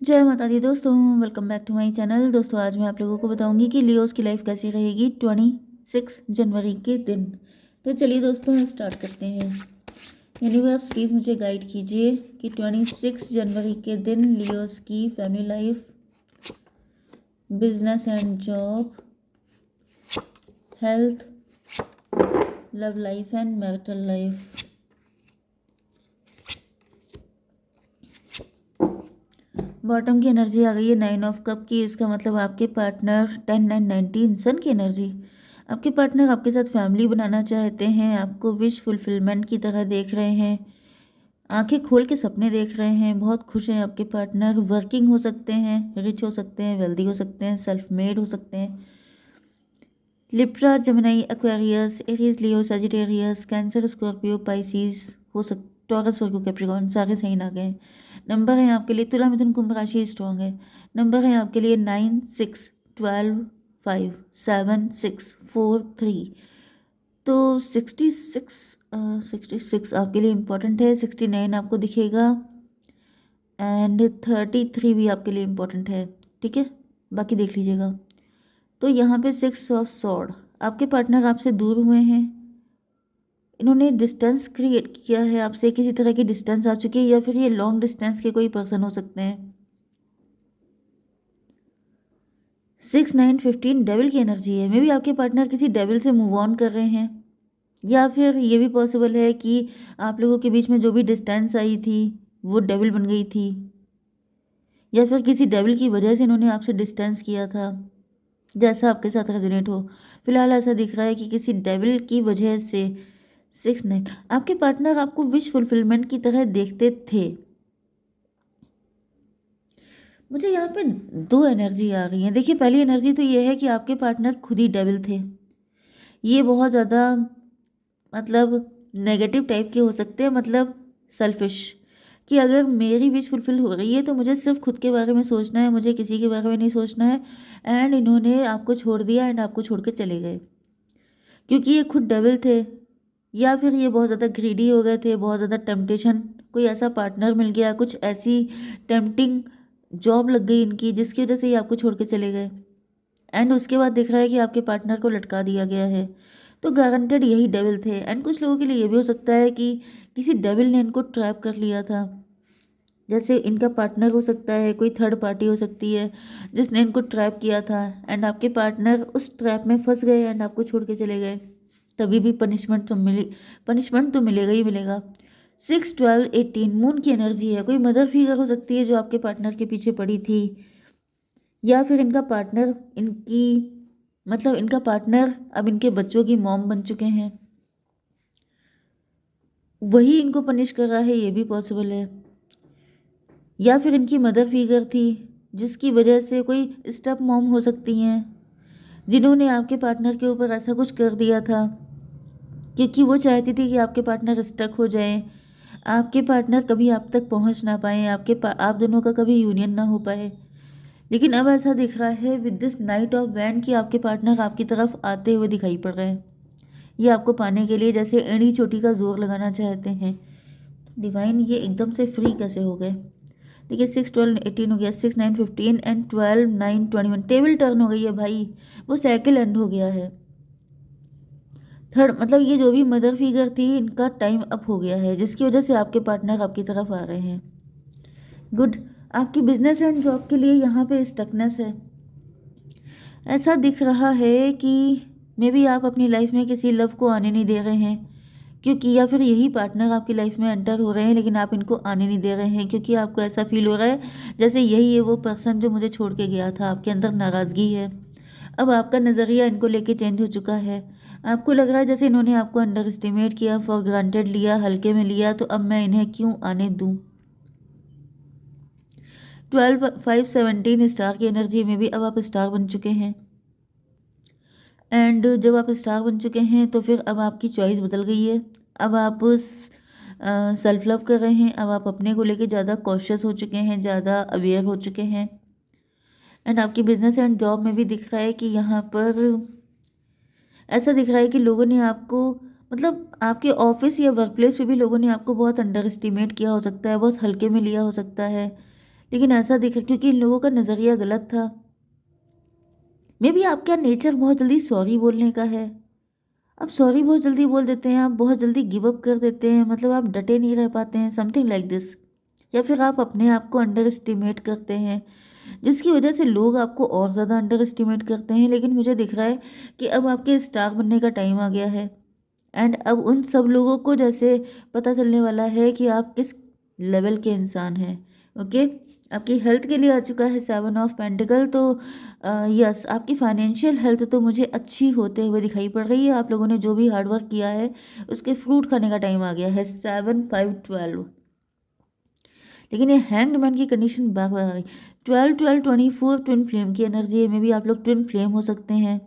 जय माता दी दोस्तों, welcome back to my channel. दोस्तों आज मैं आप लोगों को बताऊंगी कि लियोस की लाइफ कैसी रहेगी 26 जनवरी के दिन। तो चलिए दोस्तों स्टार्ट करते हैं। यूनिवर्स प्लीज़ मुझे गाइड कीजिए कि 26 जनवरी के दिन लियोस की family life, business and job, health, love life and marital life. Bottom की एनर्जी आ गई है 9 ऑफ कप की। इसका मतलब आपके पार्टनर 10 9 19 सन की एनर्जी। आपके पार्टनर आपके साथ फैमिली बनाना चाहते हैं, आपको विश फुलफिलमेंट की तरह देख रहे हैं, आंखें खोल के सपने देख रहे हैं, बहुत खुश हैं आपके पार्टनर। वर्किंग हो सकते हैं, रिच हो सकते हैं, वेल्दी हो सकते हैं, सेल्फ मेड हो सकते हैं। लिब्रा, जेमिनी, एक्वेरियस, एरीज, लियो, सजिटेरियस, कैंसर, स्कॉर्पियो, पाइसिस हो सक टॉरस, वर्गो, कैप्रिकॉर्न सारे सही आ गए। नंबर है आपके लिए तुला, मिथुन, कुंभ राशि स्ट्रॉन्ग है। नंबर है आपके लिए 9 6 12 5 7 6 4 3। तो 66 आपके लिए इम्पोर्टेंट है। 69 आपको दिखेगा एंड 33 भी आपके लिए इम्पोर्टेंट है। ठीक है, बाकी देख लीजिएगा। तो यहाँ पे 6 ऑफ सॉर्ड, आपके पार्टनर आपसे दूर हुए हैं। इन्होंने डिस्टेंस क्रिएट किया है आपसे, किसी तरह की डिस्टेंस आ चुकी है, या फिर ये लॉन्ग डिस्टेंस के कोई पर्सन हो सकते हैं। 6 9 15 डेविल की एनर्जी है। मे बी आपके पार्टनर किसी डेविल से मूव ऑन कर रहे हैं, या फिर ये भी पॉसिबल है कि आप लोगों के बीच में जो भी डिस्टेंस आई थी वो डेविल बन गई थी, या फिर किसी डेविल की वजह से इन्होंने आपसे डिस्टेंस किया था। जैसा आपके साथ रेजोनेट हो, फिलहाल ऐसा दिख रहा है कि किसी डेविल की वजह से 6 9 आपके पार्टनर आपको विश फुलफिलमेंट की तरह देखते थे। मुझे यहाँ पे दो एनर्जी आ रही है। देखिए, पहली एनर्जी तो ये है कि आपके पार्टनर खुद ही डेविल थे। ये बहुत ज़्यादा मतलब नेगेटिव टाइप के हो सकते हैं, मतलब सेल्फिश, कि अगर मेरी विश फुलफिल हो रही है तो मुझे सिर्फ खुद के बारे में सोचना है, मुझे किसी के बारे में नहीं सोचना है। एंड इन्होंने आपको छोड़ दिया एंड आपको छोड़ के चले गए, क्योंकि ये खुद डेविल थे। या फिर ये बहुत ज़्यादा ग्रीडी हो गए थे, बहुत ज़्यादा टेम्पटेशन, कोई ऐसा पार्टनर मिल गया, कुछ ऐसी टेम्पटिंग जॉब लग गई इनकी जिसकी वजह से ये आपको छोड़ के चले गए। एंड उसके बाद दिख रहा है कि आपके पार्टनर को लटका दिया गया है। तो गारंटेड यही डेविल थे। एंड कुछ लोगों के लिए ये भी हो सकता है कि किसी डेविल ने इनको ट्रैप कर लिया था। जैसे इनका पार्टनर हो सकता है, कोई थर्ड पार्टी हो सकती है जिसने इनको ट्रैप किया था, एंड आपके पार्टनर उस ट्रैप में फंस गए एंड आपको छोड़ के चले गए। तभी भी पनिशमेंट तो मिलेगा ही मिलेगा। 6 12 18 मून की एनर्जी है। कोई मदर फिगर हो सकती है जो आपके पार्टनर के पीछे पड़ी थी, या फिर इनका पार्टनर इनकी मतलब इनका पार्टनर अब इनके बच्चों की मॉम बन चुके हैं, वही इनको पनिश कर रहा है, ये भी पॉसिबल है। या फिर इनकी मदर फिगर थी जिसकी वजह से कोई स्टेप मॉम हो सकती हैं जिन्होंने आपके पार्टनर के ऊपर ऐसा कुछ कर दिया था, क्योंकि वो चाहती थी कि आपके पार्टनर स्टक हो जाए, आपके पार्टनर कभी आप तक पहुंच ना पाए, आप दोनों का कभी यूनियन ना हो पाए। लेकिन अब ऐसा दिख रहा है with this night of wand कि आपके पार्टनर आपकी तरफ आते हुए दिखाई पड़ रहे हैं। ये आपको पाने के लिए जैसे एड़ी चोटी का जोर लगाना चाहते हैं। डिवाइन, ये एकदम से फ्री कैसे हो गए? देखिए, 6 12 18 हो गया, 6 9 15 एंड 12 9 21 टेबल टर्न हो गई है भाई। वो साइकिल एंड हो गया है। थर्ड मतलब ये जो भी मदर फिगर थी इनका टाइम अप हो गया है, जिसकी वजह से आपके पार्टनर आपकी तरफ आ रहे हैं। गुड। आपकी बिजनेस एंड जॉब के लिए यहाँ पे स्टकनेस है। ऐसा दिख रहा है कि मे बी आप अपनी लाइफ में किसी लव को आने नहीं दे रहे हैं, क्योंकि या फिर यही पार्टनर आपकी लाइफ में एंटर हो रहे हैं लेकिन आप इनको आने नहीं दे रहे हैं, क्योंकि आपको ऐसा फील हो रहा है जैसे यही है वो पर्सन जो मुझे छोड़ के गया था। आपके अंदर नाराज़गी है। अब आपका नज़रिया इनको लेके चेंज हो चुका है। आपको लग रहा है जैसे इन्होंने आपको अंडर एस्टिमेट किया, फॉर ग्रांटेड लिया, हल्के में लिया, तो अब मैं इन्हें क्यों आने दूँ। 12 5 17 स्टार की एनर्जी में भी अब आप स्टार बन चुके हैं। एंड जब आप स्टार बन चुके हैं तो फिर अब आपकी चॉइस बदल गई है। अब आप सेल्फ लव कर रहे हैं। अब आप अपने को लेके ज़्यादा कॉशियस हो चुके हैं, ज़्यादा अवेयर हो चुके हैं। एंड आपकी बिजनेस एंड जॉब में भी दिख रहा है कि यहाँ पर ऐसा दिख रहा है कि लोगों ने आपको मतलब आपके ऑफिस या वर्क प्लेस पे भी लोगों ने आपको बहुत अंडर एस्टिमेट किया हो सकता है, बहुत हल्के में लिया हो सकता है, लेकिन ऐसा दिख रहा क्योंकि इन लोगों का नज़रिया गलत था। मे बी आपका नेचर बहुत जल्दी सॉरी बोलने का है। आप सॉरी बहुत जल्दी बोल देते हैं, आप बहुत जल्दी गिव अप कर देते हैं, मतलब आप डटे नहीं रह पाते हैं, समथिंग लाइक दिस। या फिर आप अपने आप को अंडर एस्टिमेट करते हैं, जिसकी वजह से लोग आपको और ज़्यादा अंडर एस्टिमेट करते हैं। लेकिन मुझे दिख रहा है कि अब आपके स्टार बनने का टाइम आ गया है। एंड अब उन सब लोगों को जैसे पता चलने वाला है कि आप किस लेवल के इंसान हैं। ओके, आपकी हेल्थ के लिए आ चुका है 7 ऑफ पेंटिकल। तो यस, आपकी फाइनेंशियल हेल्थ तो मुझे अच्छी होते हुए दिखाई पड़ रही है। आप लोगों ने जो भी हार्डवर्क किया है उसके फ्रूट खाने का टाइम आ गया है। 7 5 12। लेकिन ये हैंग्ड मैन की कंडीशन बार बार आ रही। 12 12 24 ट्विन फ्लेम की एनर्जी है। में भी आप लोग ट्विन फ्लेम हो सकते हैं।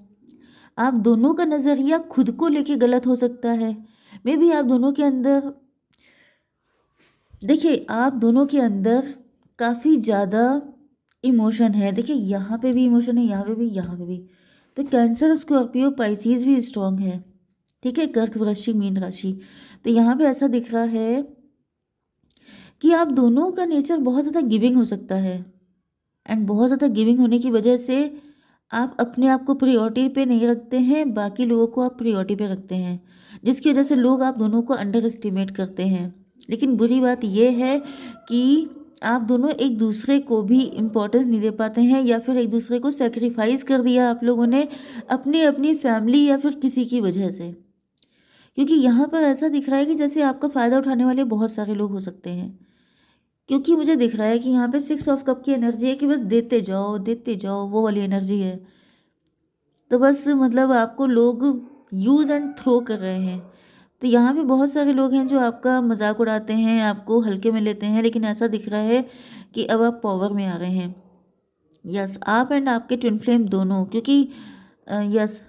आप दोनों का नज़रिया खुद को लेके गलत हो सकता है। मे भी आप दोनों के अंदर, देखिए आप दोनों के अंदर काफ़ी ज़्यादा इमोशन है। देखिए यहाँ पे भी इमोशन है, यहाँ पे भी, यहाँ पे भी। तो कैंसर, स्कॉर्पियो, पाइसिस भी स्ट्रांग है। ठीक है, कर्क, वृश्चिक, मीन राशि। तो यहाँ पे ऐसा दिख रहा है कि आप दोनों का नेचर बहुत ज़्यादा गिविंग हो सकता है। एंड बहुत ज़्यादा गिविंग होने की वजह से आप अपने आप को प्रायोरिटी पे नहीं रखते हैं, बाकी लोगों को आप प्रायोरिटी पे रखते हैं, जिसकी वजह से लोग आप दोनों को अंडर एस्टिमेट करते हैं। लेकिन बुरी बात यह है कि आप दोनों एक दूसरे को भी इम्पोर्टेंस नहीं दे पाते हैं, या फिर एक दूसरे को सेक्रीफाइस कर दिया आप लोगों ने अपनी अपनी फैमिली या फिर किसी की वजह से। क्योंकि यहाँ पर ऐसा दिख रहा है कि जैसे आपका फ़ायदा उठाने वाले बहुत सारे लोग हो सकते हैं। क्योंकि मुझे दिख रहा है कि यहाँ पे 6 ऑफ कप की एनर्जी है कि बस देते जाओ, वो वाली एनर्जी है। तो बस मतलब आपको लोग यूज़ एंड थ्रो कर रहे हैं। तो यहाँ पे बहुत सारे लोग हैं जो आपका मजाक उड़ाते हैं, आपको हल्के में लेते हैं। लेकिन ऐसा दिख रहा है कि अब आप पावर में आ रहे हैं। यस, आप एंड आपके ट्विन फ्लेम दोनों, क्योंकि यस,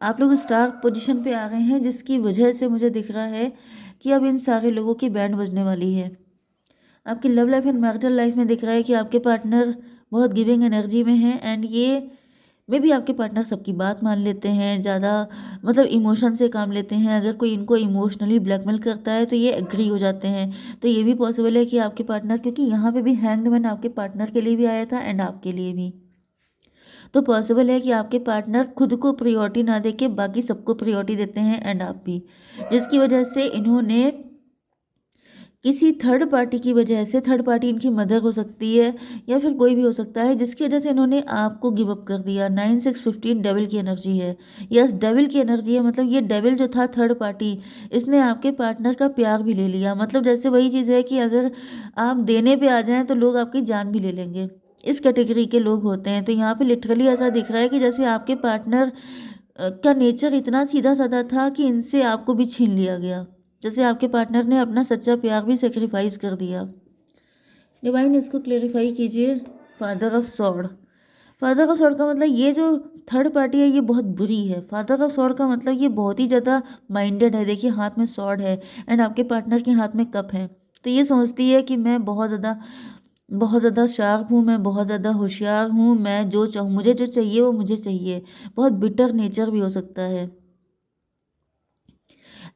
आप लोग स्टार पोजीशन पे आ रहे हैं, जिसकी वजह से मुझे दिख रहा है कि अब इन सारे लोगों की बैंड बजने वाली है। आपकी love life and marital life में दिख रहा है कि आपके पार्टनर बहुत गिविंग एनर्जी में हैं। एंड ये में भी आपके पार्टनर सबकी बात मान लेते हैं, ज़्यादा मतलब इमोशन से काम लेते हैं। अगर कोई इनको इमोशनली ब्लैकमेल करता है तो ये एग्री हो जाते हैं। तो ये भी पॉसिबल है कि आपके पार्टनर, क्योंकि यहाँ पे भी हैंग्ड मैन आपके पार्टनर के लिए भी आया था एंड आपके लिए भी, तो पॉसिबल है कि आपके पार्टनर खुद को प्रायोरिटी ना देके बाकी सबको प्रायोरिटी देते हैं एंड आप भी, जिसकी वजह से इन्होंने किसी थर्ड पार्टी की वजह से, थर्ड पार्टी इनकी मदर हो सकती है या फिर कोई भी हो सकता है, जिसकी वजह से इन्होंने आपको गिव अप कर दिया। 9 6 15 डेविल की एनर्जी है। यस, डेविल की एनर्जी है। मतलब ये डेविल जो था थर्ड पार्टी, इसने आपके पार्टनर का प्यार भी ले लिया। मतलब जैसे वही चीज़ है कि अगर आप देने पे आ जाएं तो लोग आपकी जान भी ले लेंगे। इस कैटेगरी के लोग होते हैं। तो यहाँ पे लिटरली ऐसा दिख रहा है कि जैसे आपके पार्टनर का नेचर इतना सीधा साधा था कि इनसे आपको भी छीन लिया गया। जैसे आपके पार्टनर ने अपना सच्चा प्यार भी सेक्रीफाइस कर दिया। डिवाइन, इसको क्लेरिफाई कीजिए। Father of sword, father of sword का मतलब ये जो थर्ड पार्टी है ये बहुत बुरी है। फादर ऑफ सॉर्ड का मतलब ये बहुत ही ज़्यादा माइंडेड है। देखिए हाथ में सॉर्ड है एंड आपके पार्टनर के हाथ में कप है। तो ये सोचती है कि मैं बहुत ज़्यादा शार्प हूँ, मैं बहुत ज़्यादा होशियार हूँ, मैं जो चाहूँ, मुझे जो चाहिए वो मुझे चाहिए। बहुत बिटर नेचर भी हो सकता है।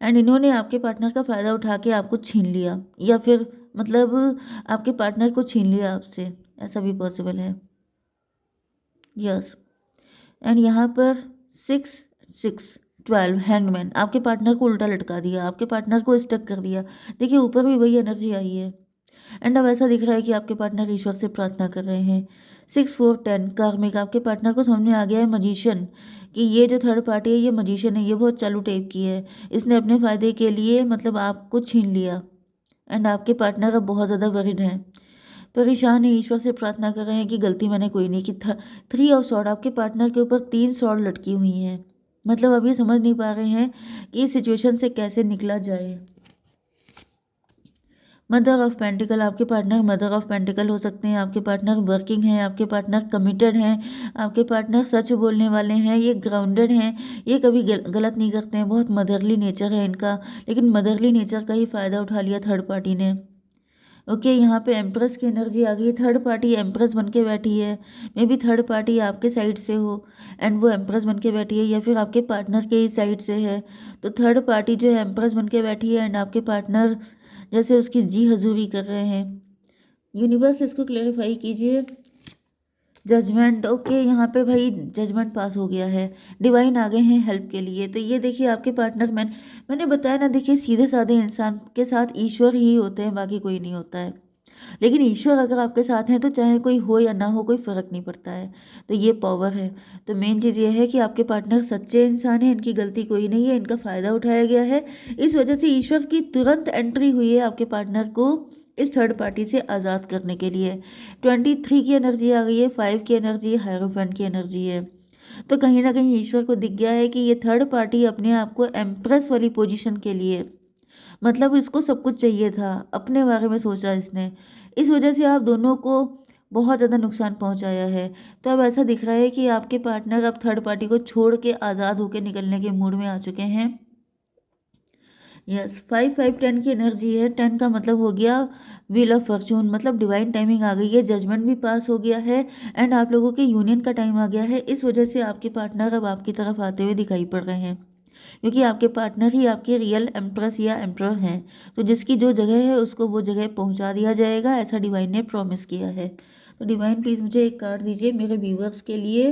एंड इन्होंने आपके पार्टनर का फ़ायदा उठा के आपको छीन लिया, या फिर मतलब आपके पार्टनर को छीन लिया आपसे, ऐसा भी पॉसिबल है। यस, एंड यहाँ पर 6 6 12 हैंगमैन, आपके पार्टनर को उल्टा लटका दिया, आपके पार्टनर को स्टक कर दिया। देखिए ऊपर भी वही एनर्जी आई है। एंड अब ऐसा दिख रहा है कि आपके पार्टनर ईश्वर से प्रार्थना कर रहे हैं। 6 4 10 कार्मिक, आपके पार्टनर को समझ में आ गया है मजिशियन, कि ये जो थर्ड पार्टी है ये मजिशियन है, ये बहुत चालू टाइप की है। इसने अपने फ़ायदे के लिए मतलब आपको छीन लिया। एंड आपके पार्टनर अब बहुत ज़्यादा वरिड हैं, परेशान है, ईश्वर से प्रार्थना कर रहे हैं कि गलती मैंने कोई नहीं की। 3 ऑफ सॉर्ड, आपके पार्टनर के ऊपर 3 सॉर्ड लटकी हुई हैं। मतलब अब ये समझ नहीं पा रहे हैं कि इस सिचुएशन से कैसे निकला जाए। मदर ऑफ पेंटिकल, आपके पार्टनर मदर ऑफ पेंटिकल हो सकते हैं। आपके पार्टनर वर्किंग हैं, आपके पार्टनर कमिटेड हैं, आपके पार्टनर सच बोलने वाले हैं, ये ग्राउंडेड हैं, ये कभी गलत नहीं करते हैं, बहुत मदरली नेचर है इनका। लेकिन मदरली नेचर का ही फ़ायदा उठा लिया थर्ड पार्टी ने। ओके, यहाँ पे एम्प्रेस की एनर्जी आ गई। थर्ड पार्टी एम्प्रेस बन के बैठी है। मे बी थर्ड पार्टी आपके साइड से हो एंड वो एम्प्रेस बन के बैठी है, या फिर आपके पार्टनर के ही साइड से है। तो थर्ड पार्टी जो है एम्प्रेस बन के बैठी है एंड आपके पार्टनर जैसे उसकी जी हजूरी कर रहे हैं। यूनिवर्स इसको क्लेरिफाई कीजिए। जजमेंट, ओके, यहाँ पे भाई जजमेंट पास हो गया है। डिवाइन आ गए हैं हेल्प के लिए। तो ये देखिए आपके पार्टनर, मैंने बताया ना, देखिए सीधे साधे इंसान के साथ ईश्वर ही होते हैं, बाकी कोई नहीं होता है। लेकिन ईश्वर अगर आपके साथ हैं तो चाहे कोई हो या ना हो, कोई फ़र्क नहीं पड़ता है। तो ये पावर है। तो मेन चीज़ ये है कि आपके पार्टनर सच्चे इंसान हैं, इनकी गलती कोई नहीं है, इनका फ़ायदा उठाया गया है। इस वजह से ईश्वर की तुरंत एंट्री हुई है आपके पार्टनर को इस थर्ड पार्टी से आज़ाद करने के लिए। 23 की एनर्जी आ गई है, 5 की एनर्जी, हायरोफेंट की एनर्जी है। तो कहीं ना कहीं ईश्वर को दिख गया है कि ये थर्ड पार्टी अपने आप को एम्प्रेस वाली पोजीशन के लिए, मतलब इसको सब कुछ चाहिए था, अपने बारे में सोचा इसने, इस वजह से आप दोनों को बहुत ज़्यादा नुकसान पहुंचाया है। तो अब ऐसा दिख रहा है कि आपके पार्टनर अब थर्ड पार्टी को छोड़ के आज़ाद होकर निकलने के मूड में आ चुके हैं। यस, 5 5 10 की एनर्जी है। 10 का मतलब हो गया व्हील ऑफ फॉर्चून, मतलब डिवाइन टाइमिंग आ गई है, जजमेंट भी पास हो गया है एंड आप लोगों के यूनियन का टाइम आ गया है। इस वजह से आपके पार्टनर अब आपकी तरफ आते हुए दिखाई पड़ रहे हैं, क्योंकि आपके पार्टनर ही आपके रियल एम्प्रेस या एम्प्रर हैं। तो जिसकी जो जगह है उसको वो जगह पहुंचा दिया जाएगा, ऐसा डिवाइन ने प्रॉमिस किया है। तो डिवाइन प्लीज़ मुझे एक कार्ड दीजिए मेरे व्यूवर्स के लिए।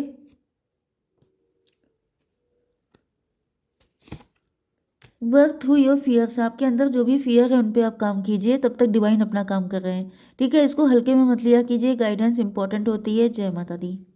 वर्क थ्रू योर फियर्स, आपके अंदर जो भी फियर है उन पे आप काम कीजिए, तब तक डिवाइन अपना काम कर रहे हैं। ठीक है, इसको हल्के में मत लिया कीजिए, गाइडेंस इंपॉर्टेंट होती है। जय माता दी।